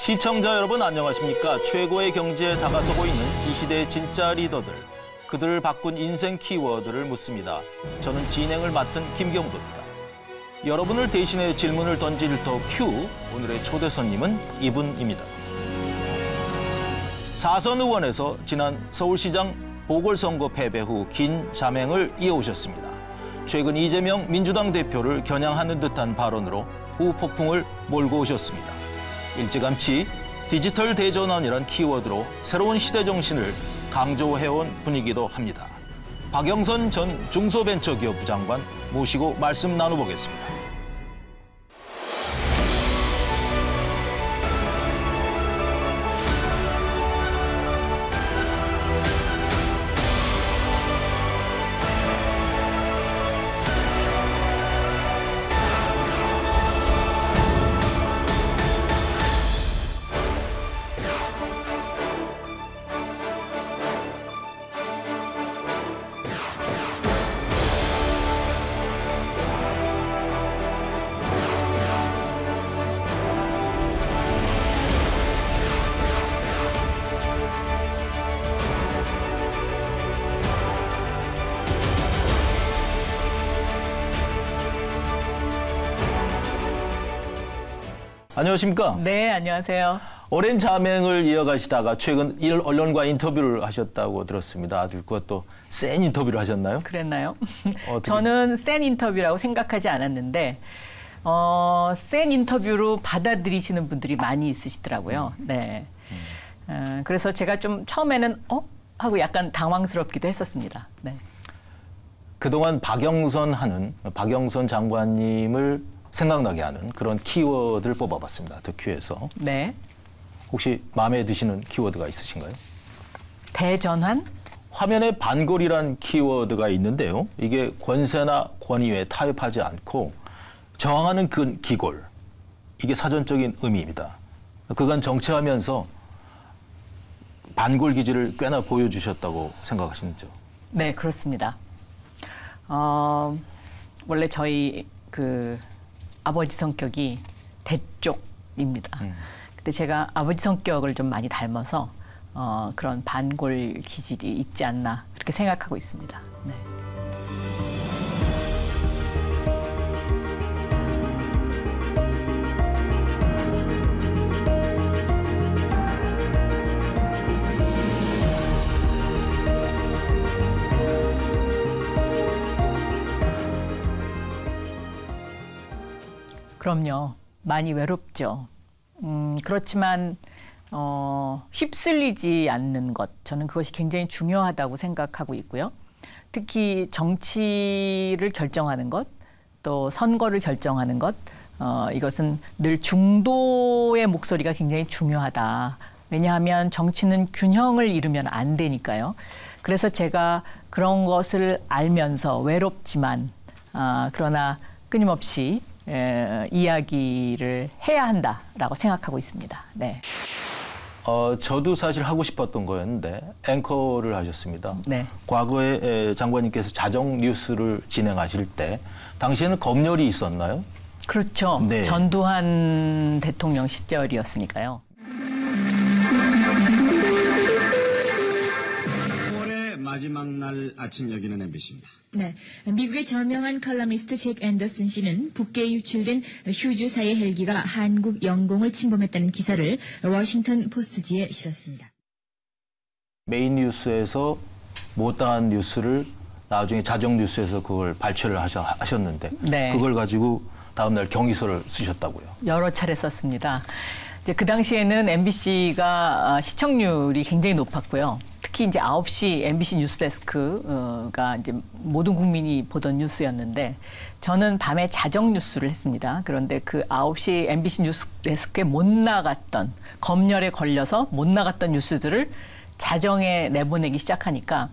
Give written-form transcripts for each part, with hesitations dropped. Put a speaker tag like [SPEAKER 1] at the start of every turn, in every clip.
[SPEAKER 1] 시청자 여러분 안녕하십니까? 최고의 경제에 다가서고 있는 이 시대의 진짜 리더들, 그들을 바꾼 인생 키워드를 묻습니다. 저는 진행을 맡은 김경도입니다. 여러분을 대신해 질문을 던질 더 큐, 오늘의 초대 손님은 이분입니다. 4선 의원에서 지난 서울시장 보궐선거 패배 후 긴 잠행을 이어오셨습니다. 최근 이재명 민주당 대표를 겨냥하는 듯한 발언으로 후폭풍을 몰고 오셨습니다. 일찌감치 디지털 대전환이란 키워드로 새로운 시대 정신을 강조해온 분위기도 합니다. 박영선 전 중소벤처기업부 장관 모시고 말씀 나눠보겠습니다. 안녕하십니까?
[SPEAKER 2] 네, 안녕하세요.
[SPEAKER 1] 오랜 잠행을 이어가시다가 최근 언론과 인터뷰를 하셨다고 들었습니다. 아주 그것도 센 인터뷰를 하셨나요?
[SPEAKER 2] 그랬나요? 저는 센 인터뷰라고 생각하지 않았는데 센 인터뷰로 받아들이시는 분들이 많이 있으시더라고요. 네. 그래서 제가 좀 처음에는 하고 약간 당황스럽기도 했었습니다. 네.
[SPEAKER 1] 그동안 박영선 장관님을 생각나게 하는 그런 키워드를 뽑아봤습니다. 더 큐에서.
[SPEAKER 2] 네.
[SPEAKER 1] 혹시 마음에 드시는 키워드가 있으신가요?
[SPEAKER 2] 대전환?
[SPEAKER 1] 화면에 반골이란 키워드가 있는데요. 이게 권세나 권위에 타협하지 않고 저항하는 그 기골. 이게 사전적인 의미입니다. 그간 정치하면서 반골 기질을 꽤나 보여주셨다고 생각하시는죠?
[SPEAKER 2] 네, 그렇습니다. 원래 저희 아버지 성격이 대쪽입니다. 근데 제가 아버지 성격을 좀 많이 닮아서 그런 반골 기질이 있지 않나 그렇게 생각하고 있습니다. 네. 그럼요. 많이 외롭죠. 그렇지만 휩쓸리지 않는 것, 저는 그것이 굉장히 중요하다고 생각하고 있고요. 특히 정치를 결정하는 것, 또 선거를 결정하는 것, 이것은 늘 중도의 목소리가 굉장히 중요하다. 왜냐하면 정치는 균형을 이루면 안 되니까요. 그래서 제가 그런 것을 알면서 외롭지만 그러나 끊임없이 이야기를 해야 한다라고 생각하고 있습니다. 네.
[SPEAKER 1] 저도 사실 하고 싶었던 거였는데 앵커를 하셨습니다.
[SPEAKER 2] 네.
[SPEAKER 1] 과거에 장관님께서 자정 뉴스를 진행하실 때 당시에는 검열이 있었나요?
[SPEAKER 2] 그렇죠.
[SPEAKER 1] 네.
[SPEAKER 2] 전두환 대통령 시절이었으니까요.
[SPEAKER 3] 마지막 날 아침 여기는 MBC입니다.
[SPEAKER 4] 네, 미국의 저명한 컬럼니스트 잭 앤더슨 씨는 북계에 유출된 휴즈사의 헬기가 한국 영공을 침범했다는 기사를 워싱턴 포스트지에 실었습니다.
[SPEAKER 1] 메인 뉴스에서 못다한 뉴스를 나중에 자정 뉴스에서 그걸 발췌를 하셨는데
[SPEAKER 2] 네.
[SPEAKER 1] 그걸 가지고 다음날 경위서를 쓰셨다고요.
[SPEAKER 2] 여러 차례 썼습니다. 이제 그 당시에는 MBC가 시청률이 굉장히 높았고요. 특히 이제 9시 MBC 뉴스데스크가 이제 모든 국민이 보던 뉴스였는데 저는 밤에 자정 뉴스를 했습니다. 그런데 그 9시 MBC 뉴스데스크에 못 나갔던, 검열에 걸려서 못 나갔던 뉴스들을 자정에 내보내기 시작하니까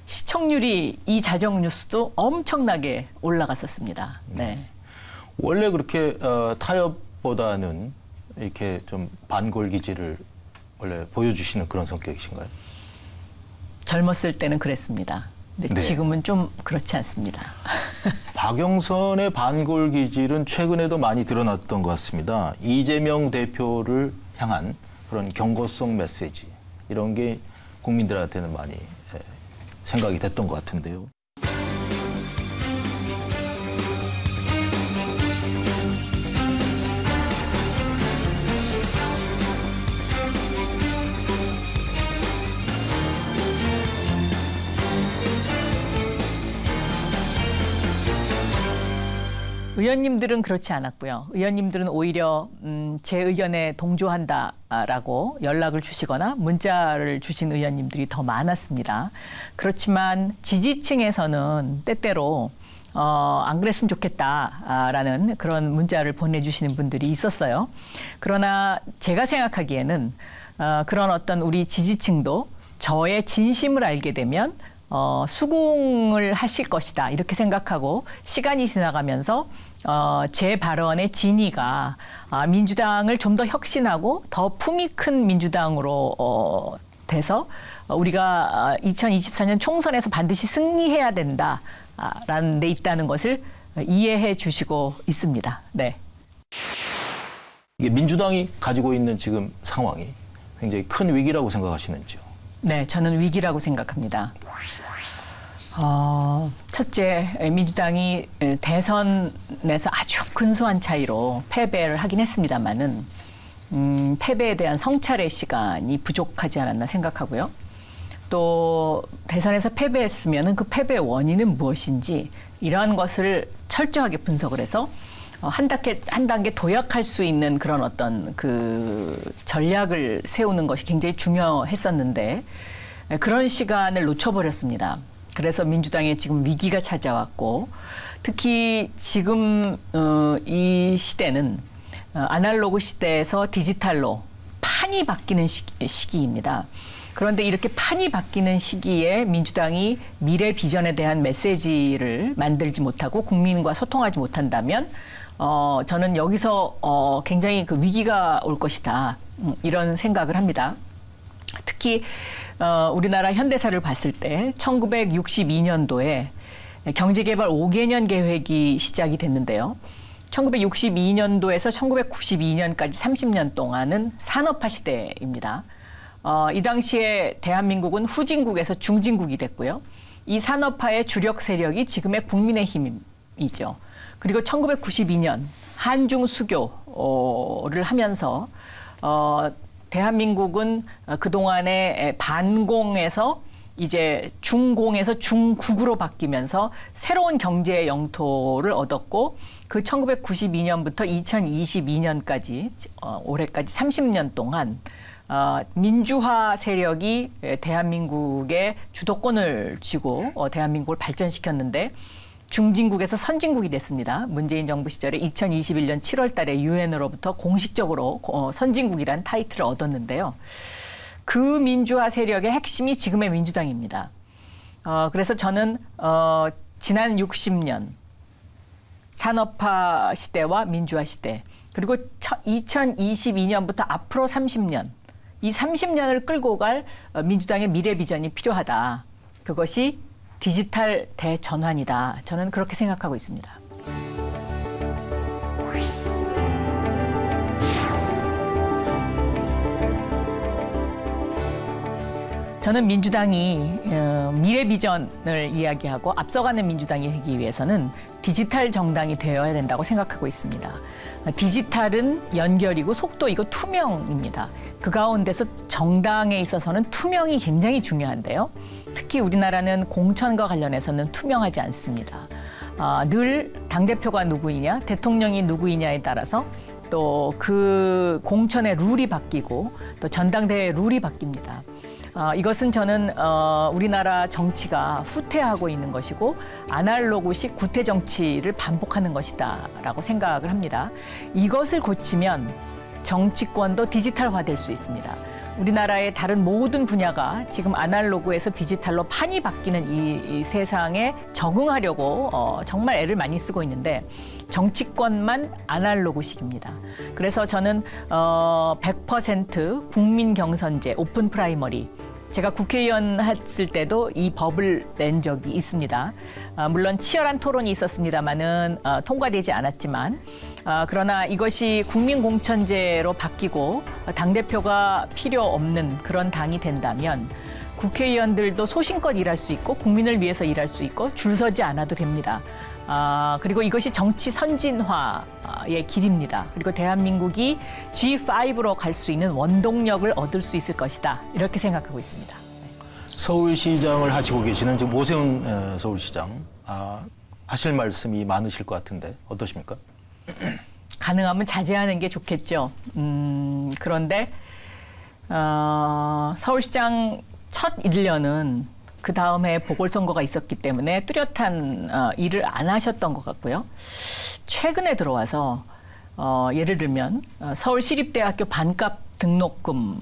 [SPEAKER 2] 시청률이 이 자정 뉴스도 엄청나게 올라갔었습니다. 네.
[SPEAKER 1] 원래 그렇게 타협보다는 이렇게 좀 반골 기질을 원래 보여주시는 그런 성격이신가요?
[SPEAKER 2] 젊었을 때는 그랬습니다. 근데
[SPEAKER 1] 네.
[SPEAKER 2] 지금은 좀 그렇지 않습니다.
[SPEAKER 1] 박영선의 반골 기질은 최근에도 많이 드러났던 것 같습니다. 이재명 대표를 향한 그런 경고성 메시지 이런 게 국민들한테는 많이 생각이 됐던 것 같은데요.
[SPEAKER 2] 의원님들은 그렇지 않았고요. 의원님들은 오히려 제 의견에 동조한다라고 연락을 주시거나 문자를 주신 의원님들이 더 많았습니다. 그렇지만 지지층에서는 때때로 안 그랬으면 좋겠다라는 그런 문자를 보내주시는 분들이 있었어요. 그러나 제가 생각하기에는 그런 어떤 우리 지지층도 저의 진심을 알게 되면 수긍을 하실 것이다 이렇게 생각하고 시간이 지나가면서 제 발언의 진위가 민주당을 좀 더 혁신하고 더 품위 큰 민주당으로 돼서 우리가 2024년 총선에서 반드시 승리해야 된다라는 데 있다는 것을 이해해 주시고 있습니다. 네.
[SPEAKER 1] 이게 민주당이 가지고 있는 지금 상황이 굉장히 큰 위기라고 생각하시는지요?
[SPEAKER 2] 네, 저는 위기라고 생각합니다. 첫째, 민주당이 대선에서 아주 근소한 차이로 패배를 하긴 했습니다마는 패배에 대한 성찰의 시간이 부족하지 않았나 생각하고요. 또 대선에서 패배했으면 그 패배의 원인은 무엇인지 이러한 것을 철저하게 분석을 해서 한 단계 도약할 수 있는 그런 어떤 그 전략을 세우는 것이 굉장히 중요했었는데 그런 시간을 놓쳐버렸습니다. 그래서 민주당에 지금 위기가 찾아왔고 특히 지금 이 시대는 아날로그 시대에서 디지털로 판이 바뀌는 시기입니다. 그런데 이렇게 판이 바뀌는 시기에 민주당이 미래 비전에 대한 메시지를 만들지 못하고 국민과 소통하지 못한다면 저는 여기서 굉장히 그 위기가 올 것이다. 이런 생각을 합니다. 특히 우리나라 현대사를 봤을 때 1962년도에 경제개발 5개년 계획이 시작이 됐는데요. 1962년도에서 1992년까지 30년 동안은 산업화 시대입니다. 이 당시에 대한민국은 후진국에서 중진국이 됐고요. 이 산업화의 주력 세력이 지금의 국민의힘이죠. 그리고 1992년 한중 수교를 하면서 대한민국은 그동안의 반공에서 이제 중공에서 중국으로 바뀌면서 새로운 경제 영토를 얻었고 그 1992년부터 2022년까지 올해까지 30년 동안 민주화 세력이 대한민국의 주도권을 쥐고 대한민국을 발전시켰는데 중진국에서 선진국이 됐습니다. 문재인 정부 시절에 2021년 7월 달에 유엔으로부터 공식적으로 선진국이란 타이틀을 얻었는데요. 그 민주화 세력의 핵심이 지금의 민주당입니다. 그래서 저는 지난 60년 산업화 시대와 민주화 시대 그리고 2022년부터 앞으로 30년 이 30년을 끌고 갈 민주당의 미래 비전이 필요하다. 그것이 디지털 대전환이다. 저는 그렇게 생각하고 있습니다. 저는 민주당이 미래 비전을 이야기하고 앞서가는 민주당이 되기 위해서는 디지털 정당이 되어야 된다고 생각하고 있습니다. 디지털은 연결이고 속도이고 투명입니다. 그 가운데서 정당에 있어서는 투명이 굉장히 중요한데요. 특히 우리나라는 공천과 관련해서는 투명하지 않습니다. 늘 당대표가 누구이냐, 대통령이 누구이냐에 따라서 또 그 공천의 룰이 바뀌고 또 전당대회 룰이 바뀝니다. 이것은 저는 우리나라 정치가 후퇴하고 있는 것이고 아날로그식 구태 정치를 반복하는 것이다라고 생각을 합니다. 이것을 고치면 정치권도 디지털화될 수 있습니다. 우리나라의 다른 모든 분야가 지금 아날로그에서 디지털로 판이 바뀌는 이 세상에 적응하려고 정말 애를 많이 쓰고 있는데 정치권만 아날로그식입니다. 그래서 저는 100% 국민 경선제, 오픈 프라이머리 제가 국회의원 했을 때도 이 법을 낸 적이 있습니다. 물론 치열한 토론이 있었습니다마는 통과되지 않았지만 그러나 이것이 국민공천제로 바뀌고 당대표가 필요 없는 그런 당이 된다면 국회의원들도 소신껏 일할 수 있고 국민을 위해서 일할 수 있고 줄 서지 않아도 됩니다. 그리고 이것이 정치 선진화의 길입니다. 그리고 대한민국이 G5로 갈 수 있는 원동력을 얻을 수 있을 것이다. 이렇게 생각하고 있습니다.
[SPEAKER 1] 서울시장을 하시고 계시는 지금 오세훈 서울시장 하실 말씀이 많으실 것 같은데 어떠십니까?
[SPEAKER 2] 가능하면 자제하는 게 좋겠죠. 그런데 서울시장 첫 1년은 그 다음 해 보궐선거가 있었기 때문에 뚜렷한 일을 안 하셨던 것 같고요. 최근에 들어와서 예를 들면 서울시립대학교 반값 등록금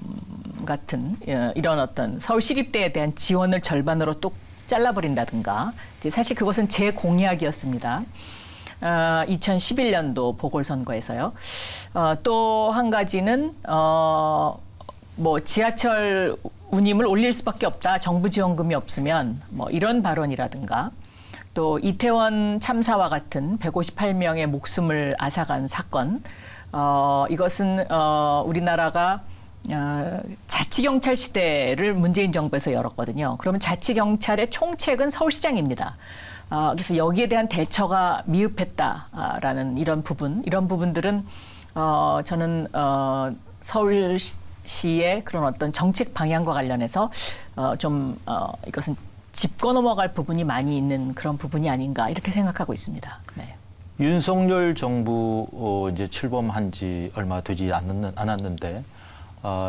[SPEAKER 2] 같은 이런 어떤 서울시립대에 대한 지원을 절반으로 뚝 잘라버린다든가 이제 사실 그것은 제 공약이었습니다. 2011년도 보궐선거에서요. 또 한 가지는 뭐 지하철 운임을 올릴 수밖에 없다. 정부 지원금이 없으면 뭐 이런 발언이라든가 또 이태원 참사와 같은 158명의 목숨을 앗아간 사건. 이것은 우리나라가 자치경찰 시대를 문재인 정부에서 열었거든요. 그러면 자치경찰의 총책은 서울시장입니다. 그래서 여기에 대한 대처가 미흡했다라는 이런 부분들은 저는 서울시의 그런 어떤 정책 방향과 관련해서 이것은 짚고 넘어갈 부분이 많이 있는 그런 부분이 아닌가 이렇게 생각하고 있습니다. 네.
[SPEAKER 1] 윤석열 정부 이제 출범한 지 얼마 되지 않았는데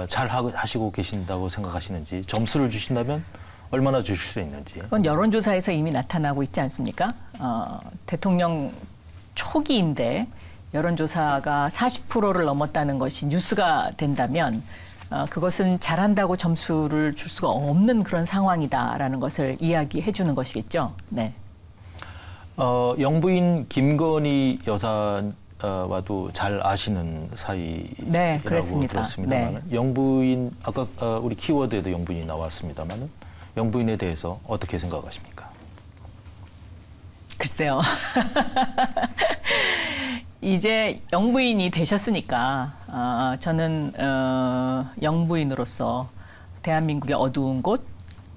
[SPEAKER 1] 잘 하시고 계신다고 생각하시는지 점수를 주신다면 얼마나 주실 수 있는지.
[SPEAKER 2] 그건 여론조사에서 이미 나타나고 있지 않습니까? 대통령 초기인데 여론조사가 40%를 넘었다는 것이 뉴스가 된다면 그것은 잘한다고 점수를 줄 수가 없는 그런 상황이다라는 것을 이야기해 주는 것이겠죠. 네.
[SPEAKER 1] 영부인 김건희 여사와도 잘 아시는 사이라고
[SPEAKER 2] 네, 그렇습니다.
[SPEAKER 1] 들었습니다만
[SPEAKER 2] 네.
[SPEAKER 1] 영부인 아까 우리 키워드에도 영부인이 나왔습니다만 영부인에 대해서 어떻게 생각하십니까?
[SPEAKER 2] 글쎄요. 이제 영부인이 되셨으니까 저는 영부인으로서 대한민국의 어두운 곳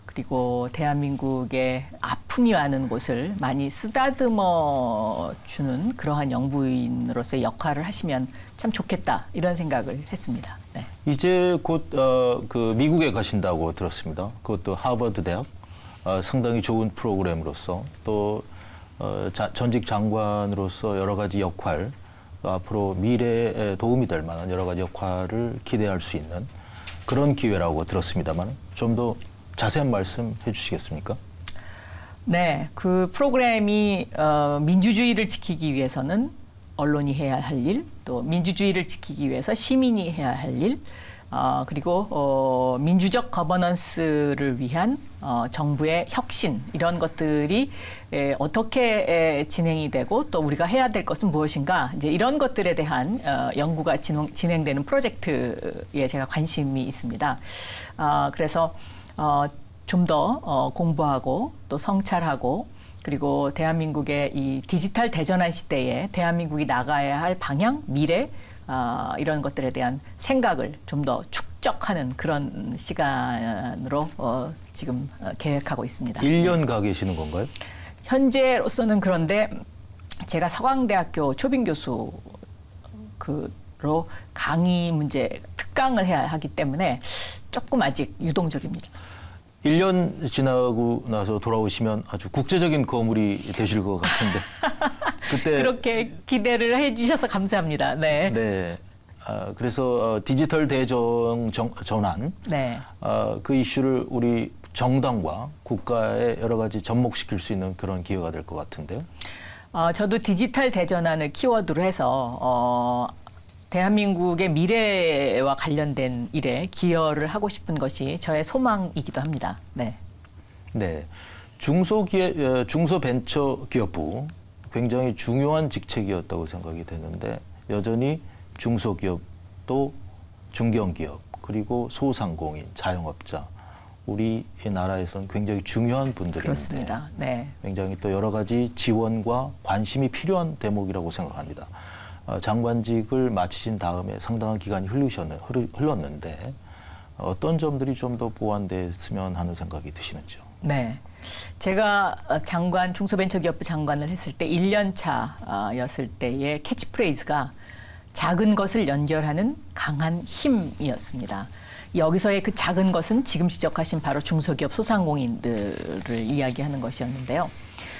[SPEAKER 2] 그리고 대한민국의 아픔이 많은 곳을 많이 쓰다듬어 주는 그러한 영부인으로서의 역할을 하시면 참 좋겠다 이런 생각을 했습니다. 네.
[SPEAKER 1] 이제 곧 그 미국에 가신다고 들었습니다. 그것도 하버드 대학 상당히 좋은 프로그램으로서 또 전직 장관으로서 여러 가지 역할 앞으로 미래에 도움이 될 만한 여러 가지 역할을 기대할 수 있는 그런 기회라고 들었습니다만 좀 더 자세한 말씀 해주시겠습니까?
[SPEAKER 2] 네, 그 프로그램이 민주주의를 지키기 위해서는 언론이 해야 할 일, 또 민주주의를 지키기 위해서 시민이 해야 할 일, 그리고 민주적 거버넌스를 위한 정부의 혁신 이런 것들이 어떻게 진행이 되고 또 우리가 해야 될 것은 무엇인가 이제 이런 것들에 대한 연구가 진행되는 프로젝트에 제가 관심이 있습니다. 그래서 좀 더 공부하고 또 성찰하고 그리고 대한민국의 이 디지털 대전환 시대에 대한민국이 나가야 할 방향, 미래 이런 것들에 대한 생각을 좀 더 축적하는 그런 시간으로 지금 계획하고 있습니다.
[SPEAKER 1] 1년 가 계시는 건가요?
[SPEAKER 2] 현재로서는 그런데 제가 서강대학교 초빙 교수로 강의 문제 특강을 해야 하기 때문에 조금 아직 유동적입니다.
[SPEAKER 1] 1년 지나고 나서 돌아오시면 아주 국제적인 거물이 되실 것 같은데 그때
[SPEAKER 2] 그렇게 기대를 해주셔서 감사합니다. 네.
[SPEAKER 1] 네. 그래서 디지털 대전 전환
[SPEAKER 2] 네.
[SPEAKER 1] 그 이슈를 우리 정당과 국가에 여러 가지 접목시킬 수 있는 그런 기회가 될 것 같은데요.
[SPEAKER 2] 저도 디지털 대전환을 키워드로 해서 대한민국의 미래와 관련된 일에 기여를 하고 싶은 것이 저의 소망이기도 합니다. 네.
[SPEAKER 1] 네. 중소벤처기업부 굉장히 중요한 직책이었다고 생각이 되는데 여전히 중소기업도 중견기업 그리고 소상공인, 자영업자 우리 나라에서는 굉장히 중요한 분들인데
[SPEAKER 2] 그렇습니다. 네.
[SPEAKER 1] 굉장히 또 여러 가지 지원과 관심이 필요한 대목이라고 생각합니다. 장관직을 마치신 다음에 상당한 기간이 흘렀는데 어떤 점들이 좀 더 보완됐으면 하는 생각이 드시는지요?
[SPEAKER 2] 네. 제가 중소벤처기업부 장관을 했을 때 1년 차였을 때의 캐치프레이즈가 작은 것을 연결하는 강한 힘이었습니다. 여기서의 그 작은 것은 지금 지적하신 바로 중소기업 소상공인들을 이야기하는 것이었는데요.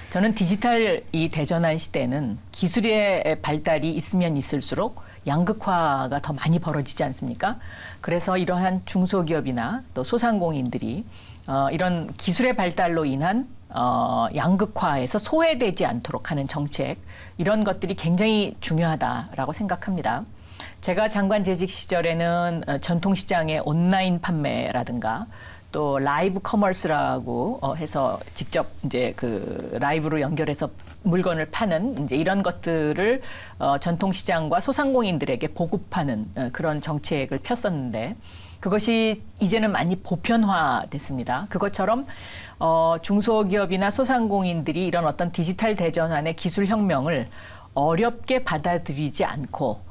[SPEAKER 2] 저는 디지털이 대전환 시대에는 기술의 발달이 있으면 있을수록 양극화가 더 많이 벌어지지 않습니까? 그래서 이러한 중소기업이나 또 소상공인들이 이런 기술의 발달로 인한 양극화에서 소외되지 않도록 하는 정책, 이런 것들이 굉장히 중요하다라고 생각합니다. 제가 장관 재직 시절에는 전통시장의 온라인 판매라든가 또 라이브 커머스라고 해서 직접 이제 그 라이브로 연결해서 물건을 파는 이제 이런 것들을 전통시장과 소상공인들에게 보급하는 그런 정책을 폈었는데 그것이 이제는 많이 보편화됐습니다. 그것처럼 중소기업이나 소상공인들이 이런 어떤 디지털 대전환의 기술 혁명을 어렵게 받아들이지 않고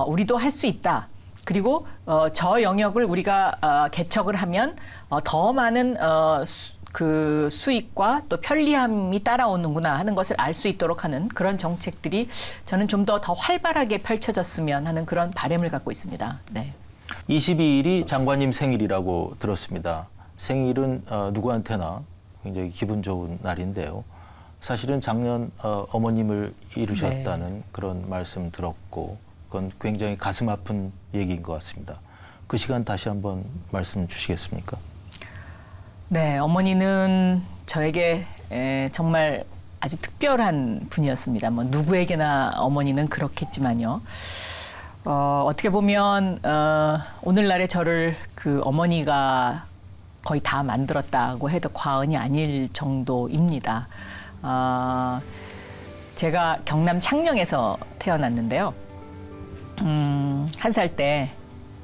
[SPEAKER 2] 우리도 할 수 있다. 그리고 저 영역을 우리가 개척을 하면 더 많은 그 수익과 또 편리함이 따라오는구나 하는 것을 알 수 있도록 하는 그런 정책들이 저는 좀 더 활발하게 펼쳐졌으면 하는 그런 바람을 갖고 있습니다. 네.
[SPEAKER 1] 22일이 장관님 생일이라고 들었습니다. 생일은 누구한테나 굉장히 기분 좋은 날인데요. 사실은 작년 어머님을 잃으셨다는
[SPEAKER 2] 네.
[SPEAKER 1] 그런 말씀 들었고 그건 굉장히 가슴 아픈 얘기인 것 같습니다. 그 시간 다시 한번 말씀 주시겠습니까?
[SPEAKER 2] 네, 어머니는 저에게 정말 아주 특별한 분이었습니다. 뭐 누구에게나 어머니는 그렇겠지만요. 어떻게 보면 오늘날의 저를 그 어머니가 거의 다 만들었다고 해도 과언이 아닐 정도입니다. 제가 경남 창녕에서 태어났는데요. 1살 때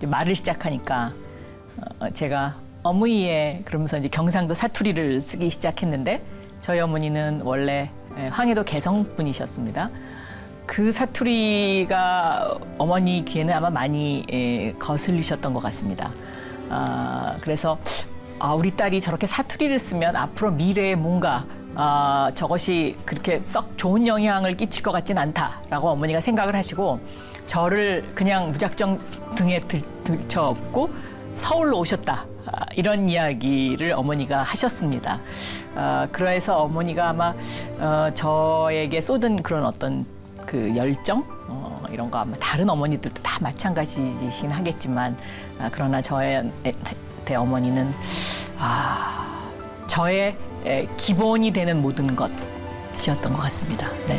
[SPEAKER 2] 말을 시작하니까 제가 어머니에 그러면서 이제 경상도 사투리를 쓰기 시작했는데 저희 어머니는 원래 황해도 개성 분이셨습니다. 그 사투리가 어머니 귀에는 아마 많이 거슬리셨던 것 같습니다. 그래서 우리 딸이 저렇게 사투리를 쓰면 앞으로 미래에 뭔가 저것이 그렇게 썩 좋은 영향을 끼칠 것 같진 않다라고 어머니가 생각을 하시고 저를 그냥 무작정 등에 들쳐업고 서울로 오셨다. 이런 이야기를 어머니가 하셨습니다. 그래서 어머니가 아마 저에게 쏟은 그런 어떤 그 열정 이런 거 아마 다른 어머니들도 다 마찬가지이긴 하겠지만 그러나 저의 어머니는 저의 기본이 되는 모든 것이었던 것 같습니다. 네.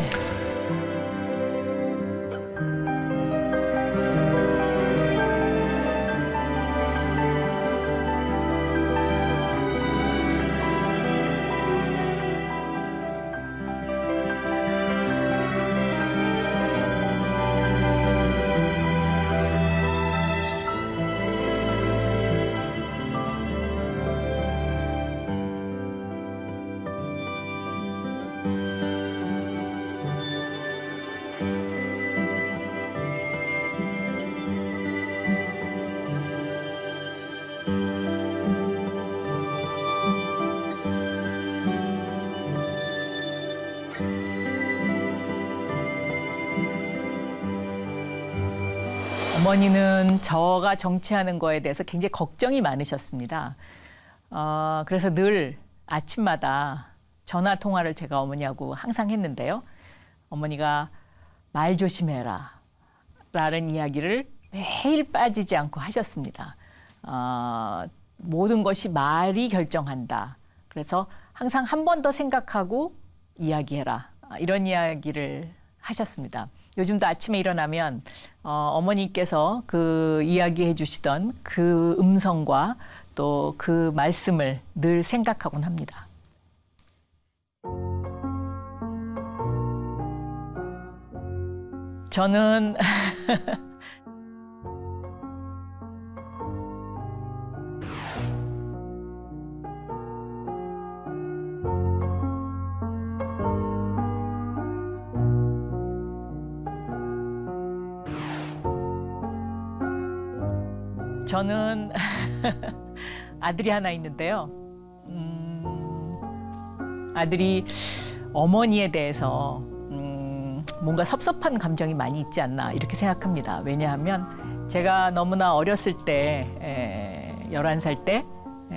[SPEAKER 2] 어머니는 저가 정치하는 거에 대해서 굉장히 걱정이 많으셨습니다. 그래서 늘 아침마다 전화 통화를 제가 어머니하고 항상 했는데요. 어머니가 말 조심해라 라는 이야기를 매일 빠지지 않고 하셨습니다. 모든 것이 말이 결정한다. 그래서 항상 한 번 더 생각하고 이야기해라. 이런 이야기를 하셨습니다. 요즘도 아침에 일어나면 어머니께서 그 이야기해 주시던 그 음성과 또 그 말씀을 늘 생각하곤 합니다. 저는 저는 아들이 하나 있는데요. 아들이 어머니에 대해서 뭔가 섭섭한 감정이 많이 있지 않나 이렇게 생각합니다. 왜냐하면 제가 너무나 어렸을 때 11살 때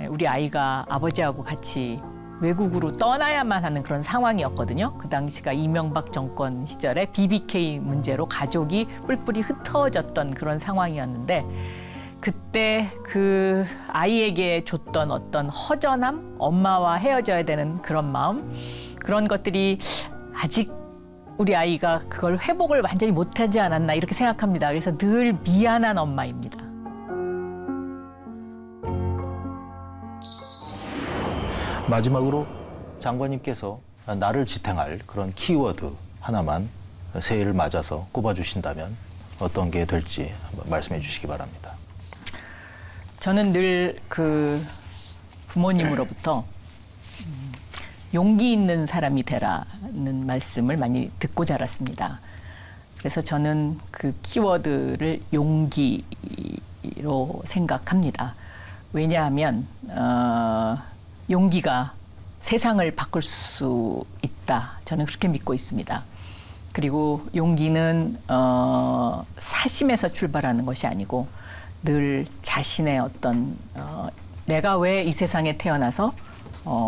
[SPEAKER 2] 우리 아이가 아버지하고 같이 외국으로 떠나야만 하는 그런 상황이었거든요. 그 당시가 이명박 정권 시절에 BBK 문제로 가족이 뿔뿔이 흩어졌던 그런 상황이었는데 그때 그 아이에게 줬던 어떤 허전함, 엄마와 헤어져야 되는 그런 마음, 그런 것들이 아직 우리 아이가 그걸 회복을 완전히 못하지 않았나 이렇게 생각합니다. 그래서 늘 미안한 엄마입니다.
[SPEAKER 1] 마지막으로 장관님께서 나를 지탱할 그런 키워드 하나만 새해를 맞아서 꼽아주신다면 어떤 게 될지 한번 말씀해 주시기 바랍니다.
[SPEAKER 2] 저는 늘 그 부모님으로부터 용기 있는 사람이 되라는 말씀을 많이 듣고 자랐습니다. 그래서 저는 그 키워드를 용기로 생각합니다. 왜냐하면 용기가 세상을 바꿀 수 있다. 저는 그렇게 믿고 있습니다. 그리고 용기는 사심에서 출발하는 것이 아니고 늘 자신의 어떤 내가 왜 이 세상에 태어나서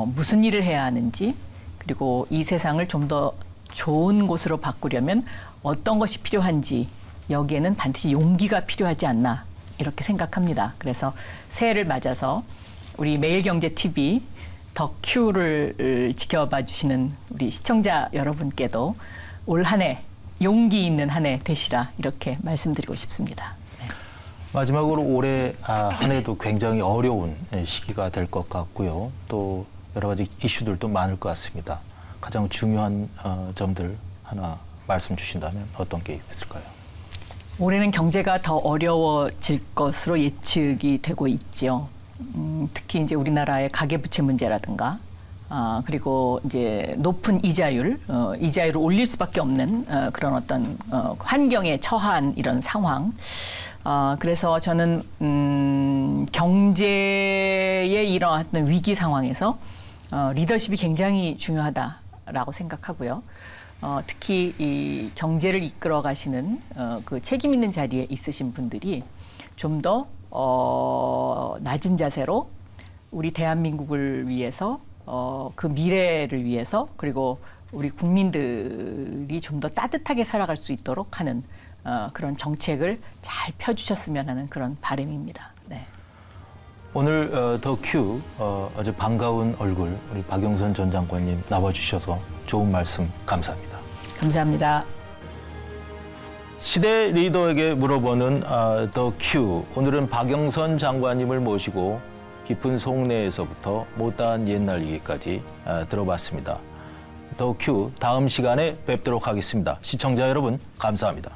[SPEAKER 2] 무슨 일을 해야 하는지, 그리고 이 세상을 좀 더 좋은 곳으로 바꾸려면 어떤 것이 필요한지, 여기에는 반드시 용기가 필요하지 않나 이렇게 생각합니다. 그래서 새해를 맞아서 우리 매일경제TV 더 Q를 지켜봐 주시는 우리 시청자 여러분께도 올 한 해 용기 있는 한 해 되시라 이렇게 말씀드리고 싶습니다.
[SPEAKER 1] 마지막으로 올해 한 해도 굉장히 어려운 시기가 될 것 같고요. 또 여러 가지 이슈들도 많을 것 같습니다. 가장 중요한 점들 하나 말씀 주신다면 어떤 게 있을까요?
[SPEAKER 2] 올해는 경제가 더 어려워질 것으로 예측이 되고 있죠. 특히 이제 우리나라의 가계부채 문제라든가, 그리고 이제 높은 이자율, 이자율을 올릴 수밖에 없는 그런 어떤 환경에 처한 이런 상황. 그래서 저는 경제에 일어났던 위기 상황에서 리더십이 굉장히 중요하다라고 생각하고요. 특히 이 경제를 이끌어 가시는 그 책임 있는 자리에 있으신 분들이 좀 더 낮은 자세로 우리 대한민국을 위해서 그 미래를 위해서, 그리고 우리 국민들이 좀 더 따뜻하게 살아갈 수 있도록 하는 그런 정책을 잘 펴주셨으면 하는 그런 바람입니다. 네.
[SPEAKER 1] 오늘 더 Q 아주 반가운 얼굴 우리 박영선 전 장관님 나와주셔서 좋은 말씀 감사합니다.
[SPEAKER 2] 감사합니다.
[SPEAKER 1] 시대 리더에게 물어보는 더 Q. 오늘은 박영선 장관님을 모시고 깊은 속내에서부터 못다한 옛날 얘기까지 들어봤습니다. 더 Q 다음 시간에 뵙도록 하겠습니다. 시청자 여러분 감사합니다.